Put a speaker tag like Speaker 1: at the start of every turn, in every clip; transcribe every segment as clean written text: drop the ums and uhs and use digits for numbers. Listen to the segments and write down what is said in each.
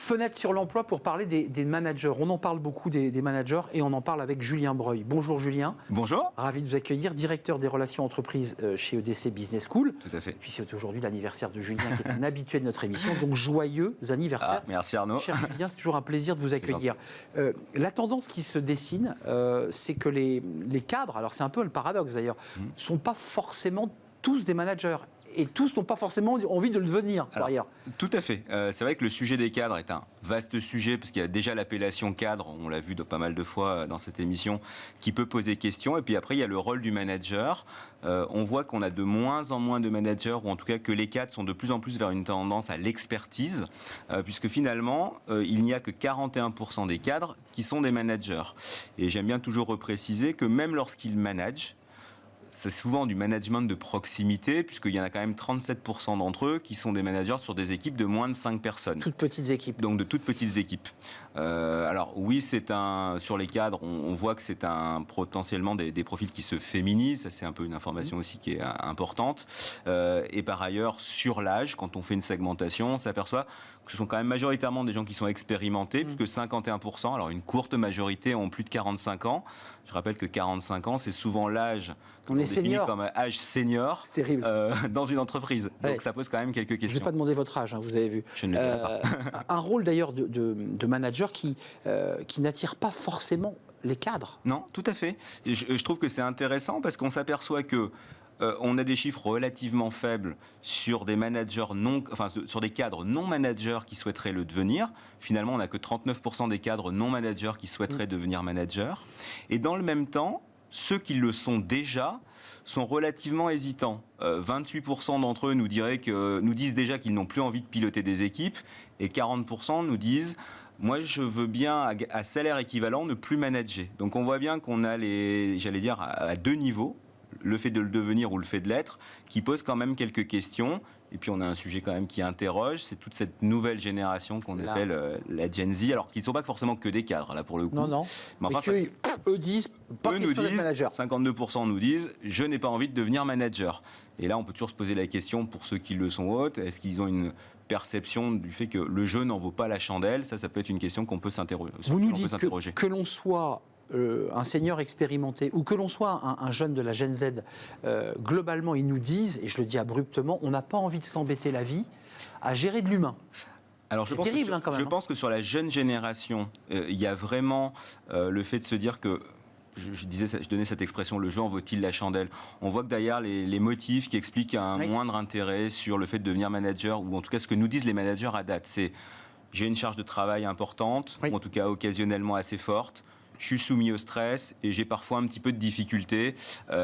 Speaker 1: Fenêtre sur l'emploi pour parler des managers. On en parle beaucoup des managers et on en parle avec Julien Breuil. Bonjour Julien.
Speaker 2: Bonjour.
Speaker 1: Ravi de vous accueillir, directeur des relations entreprises chez EDC Business School.
Speaker 2: Tout à fait.
Speaker 1: Et puis c'est aujourd'hui l'anniversaire de Julien qui est un habitué de notre émission, donc joyeux anniversaire.
Speaker 2: Merci Arnaud.
Speaker 1: Cher Julien, c'est toujours un plaisir de vous accueillir. La tendance qui se dessine, c'est que les cadres, alors c'est un peu le paradoxe d'ailleurs, ne sont pas forcément tous des managers. Et tous n'ont pas forcément envie de le devenir, par ailleurs.
Speaker 2: Tout à fait. C'est vrai que le sujet des cadres est un vaste sujet, parce qu'il y a déjà l'appellation cadre, on l'a vu pas mal de fois dans cette émission, qui peut poser question. Et puis après, il y a le rôle du manager. On voit qu'on a de moins en moins de managers, ou en tout cas que les cadres sont de plus en plus vers une tendance à l'expertise, puisque finalement, il n'y a que 41% des cadres qui sont des managers. Et j'aime bien toujours repréciser que même lorsqu'ils managent, c'est souvent du management de proximité, puisqu'il y en a quand même 37% d'entre eux qui sont des managers sur des équipes de moins de 5 personnes.
Speaker 1: Toutes petites équipes.
Speaker 2: Donc de toutes petites équipes. Alors oui, sur les cadres, on voit que c'est potentiellement des profils qui se féminisent. Ça, c'est un peu une information aussi qui est importante. Et par ailleurs, sur l'âge, quand on fait une segmentation, on s'aperçoit que ce sont quand même majoritairement des gens qui sont expérimentés, puisque 51%, alors une courte majorité, ont plus de 45 ans. Je rappelle que 45 ans, c'est souvent l'âge qu'on définit comme âge senior dans une entreprise. Donc ça pose quand même quelques questions.
Speaker 1: Je ne vais pas demander votre âge, vous avez vu.
Speaker 2: Je ne le dirai pas.
Speaker 1: Un rôle d'ailleurs de manager qui n'attire pas forcément les cadres.
Speaker 2: Non, tout à fait. Je trouve que c'est intéressant parce qu'on s'aperçoit que on a des chiffres relativement faibles sur des managers sur des cadres non managers qui souhaiteraient le devenir. Finalement, on n'a que 39% des cadres non managers qui souhaiteraient devenir managers. Et dans le même temps, ceux qui le sont déjà sont relativement hésitants. 28% d'entre eux nous disent déjà qu'ils n'ont plus envie de piloter des équipes, et 40% nous disent moi, je veux bien, à salaire équivalent, ne plus manager. Donc, on voit bien qu'on a à deux niveaux, le fait de le devenir ou le fait de l'être, qui pose quand même quelques questions. Et puis, on a un sujet quand même qui interroge, c'est toute cette nouvelle génération qu'on appelle la Gen Z, alors qu'ils ne sont pas forcément que des cadres, là, pour le coup.
Speaker 1: Non. Mais enfin, eux disent, pas question d'être manager.
Speaker 2: 52% nous disent, je n'ai pas envie de devenir manager. Et là, on peut toujours se poser la question, pour ceux qui le sont autres, est-ce qu'ils ont une perception du fait que le jeu n'en vaut pas la chandelle? Ça peut être une question qu'on peut s'interroger.
Speaker 1: Vous nous dites que l'on soit un senior expérimenté ou que l'on soit un jeune de la Gen Z, globalement, ils nous disent, et je le dis abruptement, on n'a pas envie de s'embêter la vie à gérer de l'humain.
Speaker 2: Alors, c'est terrible quand même. Je pense que sur la jeune génération, il y a vraiment le fait de se dire que je donnais cette expression, le jeu en vaut-il la chandelle? On voit que derrière les motifs qui expliquent un moindre intérêt sur le fait de devenir manager, ou en tout cas ce que nous disent les managers à date, c'est j'ai une charge de travail importante, ou en tout cas occasionnellement assez forte. Je suis soumis au stress et j'ai parfois un petit peu de difficulté,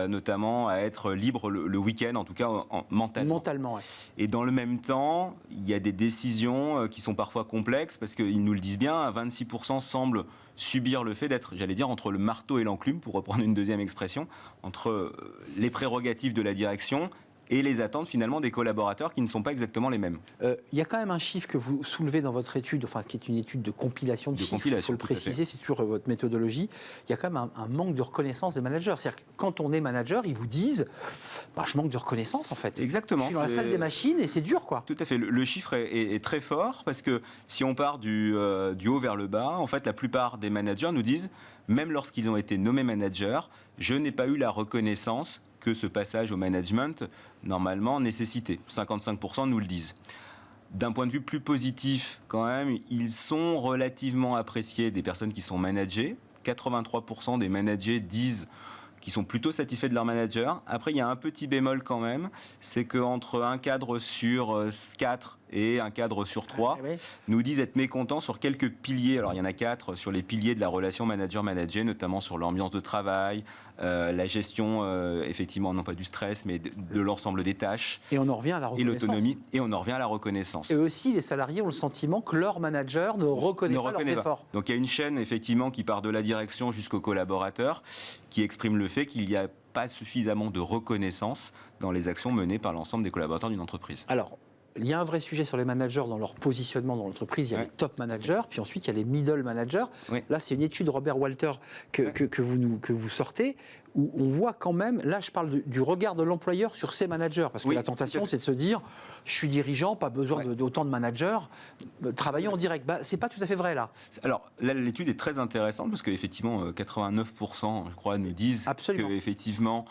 Speaker 2: notamment à être libre le week-end, en tout cas mentalement. Et dans le même temps, il y a des décisions qui sont parfois complexes, parce qu'ils nous le disent bien, 26% semblent subir le fait d'être, entre le marteau et l'enclume, pour reprendre une deuxième expression, entre les prérogatives de la direction et les attentes finalement des collaborateurs qui ne sont pas exactement les mêmes.
Speaker 1: Il y a quand même un chiffre que vous soulevez dans votre étude, qui est une étude de compilation de chiffres, il faut le préciser, c'est toujours votre méthodologie. Il y a quand même un manque de reconnaissance des managers. C'est-à-dire que quand on est manager, ils vous disent je manque de reconnaissance en fait.
Speaker 2: Exactement.
Speaker 1: Je suis dans la salle des machines et c'est dur quoi.
Speaker 2: Tout à fait. Le chiffre est très fort, parce que si on part du haut vers le bas, en fait la plupart des managers nous disent, même lorsqu'ils ont été nommés managers, je n'ai pas eu la reconnaissance que ce passage au management, normalement, nécessitait. 55% nous le disent. D'un point de vue plus positif, quand même, ils sont relativement appréciés des personnes qui sont managées. 83% des managers disent qu'ils sont plutôt satisfaits de leur manager. Après, il y a un petit bémol quand même, c'est qu'entre un cadre sur 4 et un cadre sur 3 nous disent être mécontents sur quelques piliers. Alors, il y en a 4 sur les piliers de la relation manager-manager, notamment sur l'ambiance de travail, la gestion, effectivement, non pas du stress, mais de l'ensemble des tâches.
Speaker 1: Et on en revient à la reconnaissance.
Speaker 2: Et l'autonomie, et on en revient à la reconnaissance.
Speaker 1: Et aussi, les salariés ont le sentiment que leur manager ne reconnaît pas leurs efforts.
Speaker 2: Donc, il y a une chaîne, effectivement, qui part de la direction jusqu'aux collaborateurs, qui exprime le fait qu'il n'y a pas suffisamment de reconnaissance dans les actions menées par l'ensemble des collaborateurs d'une entreprise.
Speaker 1: Alors, il y a un vrai sujet sur les managers dans leur positionnement dans l'entreprise. Il y a les top managers, puis ensuite il y a les middle managers. Là, c'est une étude Robert Walter que vous sortez, où on voit quand même, là je parle du regard de l'employeur sur ses managers, parce que la tentation c'est de se dire, je suis dirigeant, pas besoin d'autant de managers, travailler en direct. C'est pas tout à fait vrai là.
Speaker 2: Alors là, l'étude est très intéressante, parce qu'effectivement, 89%, je crois, nous disent qu'effectivement,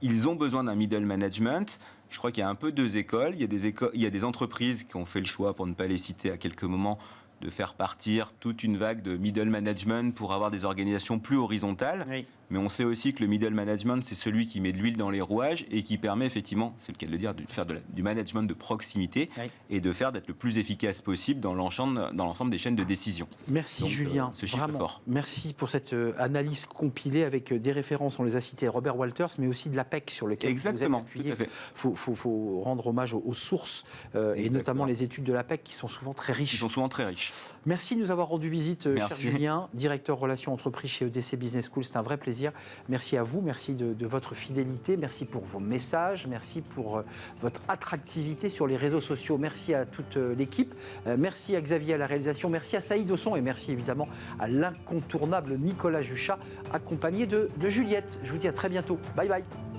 Speaker 2: ils ont besoin d'un middle management. Je crois qu'il y a un peu deux écoles. Il y a des entreprises qui ont fait le choix, pour ne pas les citer à quelques moments, de faire partir toute une vague de middle management pour avoir des organisations plus horizontales. Oui. Mais on sait aussi que le middle management, c'est celui qui met de l'huile dans les rouages et qui permet effectivement, c'est le cas de le dire, de faire du management de proximité et d'être le plus efficace possible dans l'ensemble des chaînes de décision.
Speaker 1: Merci. Donc, Julien.
Speaker 2: Ce chiffre est fort.
Speaker 1: Merci pour cette analyse compilée avec des références, on les a citées, Robert Walters, mais aussi de l'APEC sur lequel vous êtes appuyé. Tout à fait. Faut rendre hommage aux sources et notamment les études de l'APEC qui sont souvent très riches. Merci de nous avoir rendu visite, cher Julien, directeur relations entreprises chez EDC Business School. C'est un vrai plaisir. Merci à vous, merci de votre fidélité, merci pour vos messages, merci pour votre attractivité sur les réseaux sociaux. Merci à toute l'équipe, merci à Xavier à la réalisation, merci à Saïd au son et merci évidemment à l'incontournable Nicolas Juchat, accompagné de Juliette. Je vous dis à très bientôt. Bye bye.